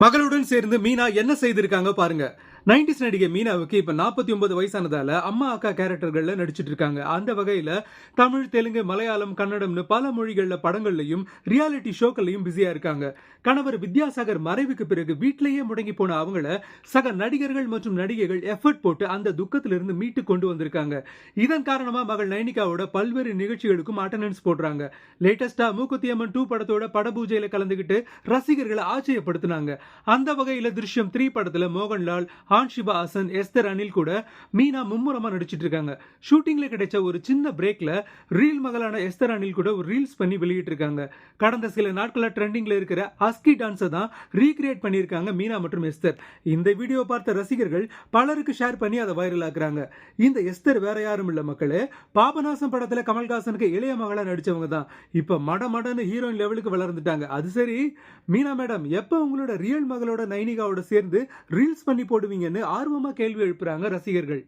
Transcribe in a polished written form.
மகளுடன் சேர்ந்து மீனா என்ன செய்திருக்காங்க பாருங்க. 90s நடிகை மீனாவுக்கு இப்ப 49 வயசானதால அம்மா அக்கா கேரக்டர்கள்ல நடிச்சிட்டு இருக்காங்க. அந்த வகையில தமிழ், தெலுங்கு, மலையாளம், கன்னடம்னு பல மொழிகள்ல படங்கள்லயும் ரியாலிட்டி ஷோக்கள்லயும் பிஸியா இருக்காங்க. கணவர் வித்யாசாகர் மறைவுக்கு பிறகு வீட்டிலேயே முடங்கி போன அவங்கள சக நடிகர்கள் மற்றும் நடிகைகள் எஃபர்ட் போட்டு அந்த துக்கத்திலிருந்து மீட்டு கொண்டு வந்திருக்காங்க. இதன் காரணமா மகள் நைனிகாவோட பல்வேறு நிகழ்ச்சிகளுக்கும் அட்டெண்டன்ஸ் போடுறாங்க. லேட்டஸ்டா மூக்குத்தி அம்மன் 2 படத்தோட படபூஜையில கலந்துகிட்டு ரசிகர்களை ஆச்சரியப்படுத்தினாங்க. அந்த வகையில திருஷ்யம் 3 படத்துல மோகன்லால், ஆன்ஷிபா ஹாசன், எஸ்தர் அனில் கூட மீனா மும்முரமா நடிச்சிட்டு இருக்காங்க. ஷூட்டிங்ல கிடைச்ச ஒரு சின்ன பிரேக்ல ரீல் மகளான எஸ்தர் அனில் கூட ஒரு ரீல்ஸ் பண்ணி வெளியிட்டு இருக்காங்க. கடந்த சில நாட்களா ட்ரெண்டிங்ல இருக்கிற ஹஸ்கி டான்ஸை தான் ரீக்ரியேட் பண்ணியிருக்காங்க மீனா மற்றும் எஸ்தர். இந்த வீடியோ பார்த்த ரசிகர்கள் பலருக்கு ஷேர் பண்ணி அதை வைரல் ஆக்குறாங்க. இந்த எஸ்தர் வேற யாரும் இல்ல மக்களே, பாபநாசம் படத்துல கமல்ஹாசனுக்கு இளைய மகளா நடிச்சவங்க தான். இப்ப மடன்னு ஹீரோயின் லெவலுக்கு வளர்ந்துட்டாங்க. அது சரி, மீனா மேடம் எப்ப உங்களோட ரியல் மகளோட நைனிகாவோட சேர்ந்து ரீல்ஸ் பண்ணி போடுவீங்கன்னு ஆர்வமா கேள்வி எழுப்புறாங்க ரசிகர்கள்.